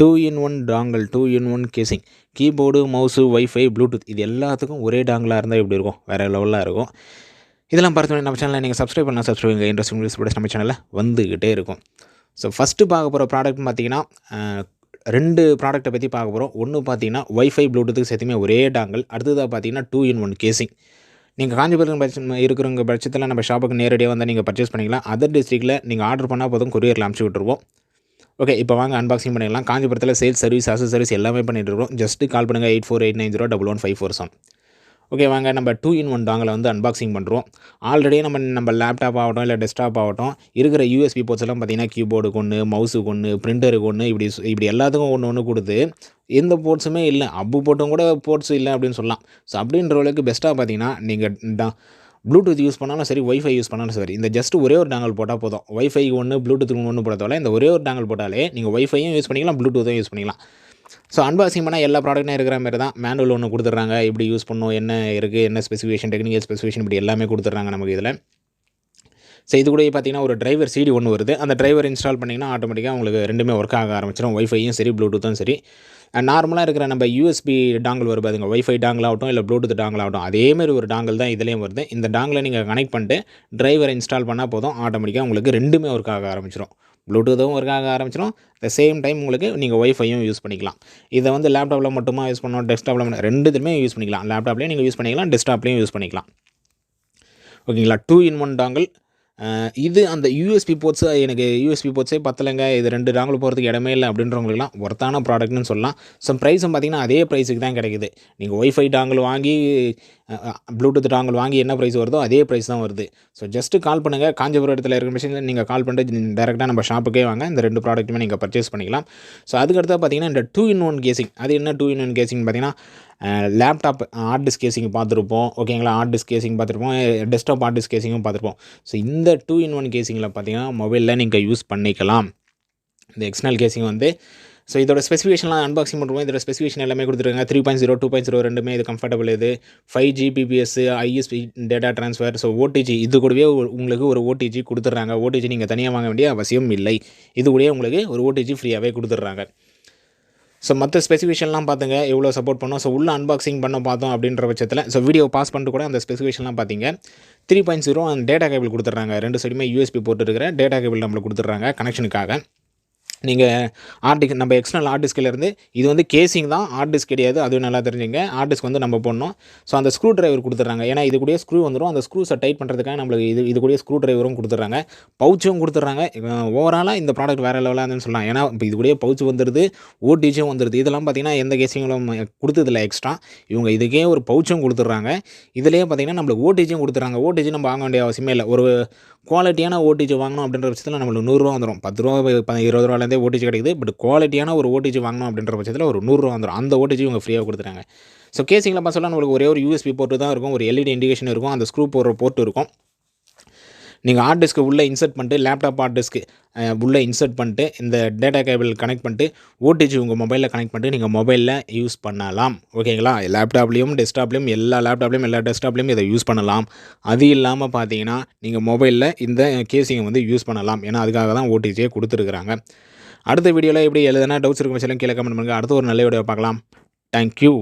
2 in 1 dongle, 2 in 1 casing, keyboard, mouse, wifi, Bluetooth இது எல்லாத்துக்கும் ஒரே டாங்கிளாக இருந்தால் எப்படி இருக்கும்? வேறு லெவலில் இருக்கும். இதெல்லாம் பார்த்தோன்னே நம்ம சேனலில் நீங்கள் சப்ஸ்கிரைப் பண்ணலாம், சப்ஸ்கிரைப் பண்ணுங்கள். இன்ட்ரெஸ்டிங் வீடியோஸ் கூட நம்ம சேனலில் வந்துக்கிட்டே இருக்கும். ஸோ ஃபஸ்ட்டு பார்க்க போகிற ப்ராடக்ட்னு பார்த்தீங்கன்னா 2 ப்ராடக்ட்டை பற்றி பார்க்க போகிறோம். ஒன்று பார்த்தீங்கன்னா வைஃபை, ப்ளூடூத்துக்கு சேர்த்துமே ஒரே டாங்கிள். அடுத்ததாக பார்த்தீங்கன்னா 2 in 1 கேசிங். நீங்கள் காஞ்சிபுரம் இருக்கிறவங்க பட்சத்தில் நம்ம ஷாப்புக்கு நேரடியாக வந்தால் நீங்கள் பர்ச்சேஸ் பண்ணிக்கலாம். அதர் டிஸ்ட்ரிக்ட்டில் நீங்கள் ஆர்டர் பண்ணால் போதும், கொரியரில் அனுப்பிச்சி விட்டுருவோம். ஓகே, இப்போ வாங்க அன்பாக்சிங் பண்ணிடலாம். காஞ்சிபுரத்தில் சேல்ஸ், சர்வீஸ், அசசரிஸ் எல்லாமே பண்ணிட்டு இருக்கோம். ஜஸ்ட்டு கால் பண்ணுங்கள் 8489011547. ஓகே, வாங்க நம்ம 2 in 1 டாங்கில் வந்து அன்பாக்சிங் பண்ணுறோம். ஆல்ரெடி நம்ம லேப்டாப் ஆகட்டும் இல்லை டெஸ்க்டாப் ஆகட்டும் இருக்கிற யூஎஸ்பி போர்ட்ஸ் எல்லாம் பார்த்தீங்கன்னா கீபோர்டுக்கு ஒன்று, மவுஸுக்கு ஒன்று, பிரிண்டருக்கு ஒன்று, இப்படி எல்லாத்துக்கும் ஒன்று கொடுத்து எந்த போர்ட்ஸுமே இல்லை. அப்பு போட்டும் கூட போர்ட்ஸ் இல்லை அப்படின்னு சொல்லலாம். ஸோ அப்படின்றவங்களுக்கு பெஸ்ட்டாக பார்த்தீங்கன்னா நீங்கள் ப்ளூடூத் யூஸ் பண்ணாலும் சரி, வைஃபை யூஸ் பண்ணாலும் சரி, இந்த ஜஸ்ட் ஒரே ஒரு டாங்கல் போட்டால் போதும். வைஃபைக்கு ஒன்று, ப்ளூடூத்துக்கு ஒன்று போட்டதால இந்த ஒரே ஒரு டாங்கல் போட்டாலே நீங்கள் வைஃபையும் யூஸ் பண்ணிக்கலாம், ப்ளூடூத்தும் யூஸ் பண்ணிக்கலாம். ஸோ அன்பாக்சிங் பண்ணால் எல்லா ப்ராடக்ட்டும் இருக்கிற மாதிரி தான். மேனுவல் ஒன்று கொடுத்துட்றாங்க, இப்படி யூஸ் பண்ணணும், என்ன இருக்குது, என்ன ஸ்பெசிஃபிகேஷன், டெக்னிக்கல் ஸ்பெசிஃபிகேஷன் இப்படி எல்லாமே கொடுத்துட்றாங்க நமக்கு இதில். ஸோ இது கூட பார்த்தீங்கன்னா ஒரு டிரைவர் சிடி ஒன்று வருது. அந்த டிரைவர் இன்ஸ்டால் பண்ணிங்கன்னா ஆட்டோமேட்டிக்காக உங்களுக்கு ரெண்டுமே ஒர்க் ஆக ஆரம்பிச்சிடும். வைஃபையும் சரி, ப்ளூடூத்தும் சரி. நார்மலாக இருக்கிற நம்ம யூஎஸ்பி டாங்கிள் வரும் பாருங்க, வைஃபை டாங்கிள் ஆகட்டும் இல்லை ப்ளூடூத் டாங்கிள் ஆகட்டும், அதேமாதிரி ஒரு டாங்கிள் தான் இதுலேயும் வருது. இந்த டாங்கில் நீங்கள் கனெக்ட் பண்ணிட்டு டிரைவரை இன்ஸ்டால் பண்ணால் போதும், ஆட்டோமேட்டிக்காக உங்களுக்கு ரெண்டுமே ஒர்க் ஆக ஆரம்பிச்சிடும். ப்ளூடூத்தும் ஒர்க் ஆக ஆரம்பிச்சிடும், த சேம் டைம் உங்களுக்கு நீங்கள் வைஃபையும் யூஸ் பண்ணிக்கலாம். இதை வந்து லேப்டாப்பில் மட்டுமா யூஸ் பண்ணணும், டெஸ்க்டாப்பில் ரெண்டுத்துமே யூஸ் பண்ணிக்கலாம். லேப்டாப்லேயும் நீங்கள் யூஸ் பண்ணிக்கலாம், டெஸ்க்டாப்லேயும் யூஸ் பண்ணிக்கலாம். ஓகேங்களா, 2 in 1 டாங்கிள். இது அந்த யூஎஸ்பி போர்ட்ஸே பத்தலைங்க, இது 2 டாங்கிள் போகிறதுக்கு இடமே இல்லை அப்படின்றவங்களுக்குலாம் ஒர்த்தான ப்ராடக்ட்னு சொல்லலாம். ஸோ ப்ரைஸும் பார்த்திங்கன்னா அதே ப்ரைஸுக்கு தான் கிடைக்குது. நீங்கள் வைஃபை டாங்கிள் வாங்கி ப்ளூடூத் டாங்கிள் வாங்கி என்ன ப்ரைஸ் வருதோ அதே ப்ரைஸ் தான் வருது. ஸோ ஜஸ்ட்டு கால் பண்ணுங்கள். காஞ்சிபுரம் இடத்துல இருக்கிற மிஷினில் நீங்கள் கால் பண்ணிட்டு டேரெக்டாக நம்ம ஷாப்புக்கே வாங்க, இந்த 2 ப்ராடக்ட்டுமே நீங்கள் பர்ச்சேஸ் பண்ணிக்கலாம். ஸோ அதுக்கடுத்து பார்த்தீங்கன்னா இந்த 2 in 1 கேசிங். அது என்ன 2 in 1 கேசிங் பார்த்தீங்கன்னா, லேப்டாப் ஹார்ட் டிஸ்க் கேசிங் பார்த்துருப்போம். ஓகேங்களா, ஹார்ட் டிஸ்க் கேசிங் பார்த்துருப்போம், டெஸ்க்டாப் ஹார்ட் டிஸ்க் கேசிங்கும் பார்த்துருப்போம். ஸோ இந்த 2 in 1 கேசிங்கில் பார்த்தீங்கன்னா மொபைலில் நீங்கள் யூஸ் பண்ணிக்கலாம். இந்த எக்ஸ்டர்னல் கேசிங் வந்து ஸோ இதோட ஸ்பெசிஃபிகேஷன்லாம் அன்பாக்சிங் பண்ணுறோம். இதோட ஸ்பெசிஃபிகேஷன் எல்லாமே கொடுத்துருக்காங்க. 3.0, 2.0 ரெண்டுமே இது கம்ஃபர்டபுள். இது 5G PPS, ISP data transfer, so OTG இது கூடவே உங்களுக்கு ஒரு ஓடிஜி கொடுத்துட்றாங்க. ஓடிஜி நீங்கள் தனியாக வாங்க வேண்டிய அவசியம் இல்லை. இது கூடவே உங்களுக்கு ஒரு ஓடிஜி ஃப்ரீயாகவே கொடுத்துட்றாங்க. ஸோ மற்ற ஸ்பெசிஃபிகேஷன்லாம் பார்த்துங்க எவ்வளோ சப்போர்ட் பண்ணோம். ஸோ உள்ள அன்பாக்சிங் பண்ண பார்த்தோம் அப்படின்ற பட்சத்தில் ஸோ வீடியோ பாஸ் பண்ணிட்டு கூட அந்த ஸ்பெசிஃபிகேஷன்லாம் பார்த்தீங்க. 3.0 அந்த டேட்டா கேபிள் கொடுத்துட்றாங்க. 2 சைடுமே யூஎஸ்பி போட்டு இருக்கிற டேட்டா கேபிள் நம்மளுக்கு கொடுத்துட்றாங்க கனெக்ஷனுக்காக. நீங்கள் ஹார்ட் டிஸ்க் நம்ம எக்ஸ்டர்னல் ஹார்ட் டிஸ்கிலேருந்து இது வந்து கேசிங் தான், ஹார்ட் டிஸ்க் கிடையாது, அதுவும் நல்லா தெரிஞ்சுங்க. ஹார்ட் டிஸ்க் வந்து நம்ம போடணும். ஸோ அந்த ஸ்க்ரூ டிரைவர் கொடுத்துட்றாங்க. ஏன்னா இது கூட ஸ்க்ரூ வந்துடும். அந்த ஸ்க்ரூஸை டைட் பண்ணுறதுக்காக நம்மளுக்கு இது கூட ஸ்க்ரூ டிரைவரும் கொடுத்துட்றாங்க. பவுச்சும் கொடுத்துட்றாங்க. ஓவராலாக இந்த ப்ராடக்ட் வேறு லெவலாக இருந்துன்னு சொல்லலாம். ஏன்னா இப்போ இது கூட பவுச்சு வந்துடுது, ஓடிஜியும் வந்துடுது. இதெல்லாம் பார்த்தீங்கன்னா எந்த கேசிங்களும் கொடுத்ததில்ல எக்ஸ்ட்ரா. இவங்க இதுக்கே ஒரு பவுச்சும் கொடுத்துட்றாங்க. இதுலேயே பார்த்தீங்கன்னா நம்மளுக்கு ஓடிஜியும் கொடுத்துட்றாங்க. ஓடிஜி நம்ம வாங்க வேண்டிய அவசியமே இல்லை. ஒரு குவாலிட்டியான ஓடிஜி வாங்கணும் அப்படின்ற பட்சத்தில் நம்மளுக்கு 100 ரூபா வந்துடும். 10 ரூபா 20 ரூபாலேருந்தே ஓடிஜி கிடைக்குது. பட் குவாலிட்டியான ஒரு ஓடிஜி வாங்கணும் அப்படின்ற பட்சத்தில் ஒரு 100 ரூபா வந்துடும். அந்த ஓடிஜி இவங்க ஃப்ரீயாக கொடுத்துறாங்க. ஸோ கேசிங்கில் பார்த்தா நம்மளுக்கு ஒரே ஒரு யூஎஸ்பி போர்ட்டு தான் இருக்கும், ஒரு எல்இடி இண்டிகேஷன் இருக்கும், அந்த ஸ்க்ரூ போடுற போர்ட் இருக்கும். நீங்கள் ஹார்ட் டிஸ்க்கு உள்ளே இன்சர்ட் பண்ணிட்டு, லேப்டாப் ஹார்ட் டிஸ்க்கு உள்ளே இன்சர்ட் பண்ணிட்டு, இந்த டேட்டா கேபிள் கனெக்ட் பண்ணிட்டு, ஓடிஜி உங்கள் மொபைலில் கனெக்ட் பண்ணிட்டு நீங்கள் மொபைலில் யூஸ் பண்ணலாம். ஓகேங்களா, லேப்டாப்லேயும் டெஸ்க்டாப்லேயும் எல்லா டெஸ்க்டாப்லேயும் இதை யூஸ் பண்ணலாம். அது இல்லாமல் பார்த்தீங்கன்னா நீங்கள் மொபைலில் இந்த கேசிங்கை வந்து யூஸ் பண்ணலாம். ஏன்னா அதுக்காக தான் ஓடிஜியே கொடுத்துருக்குறாங்க. அடுத்த வீடியோவில் எப்படி எழுதுனா டவுட்ஸ் இருக்கும் கீழே கமெண்ட் பண்ணுங்கள். அடுத்த ஒரு நல்ல வீடியோ பார்க்கலாம். தேங்க்யூ.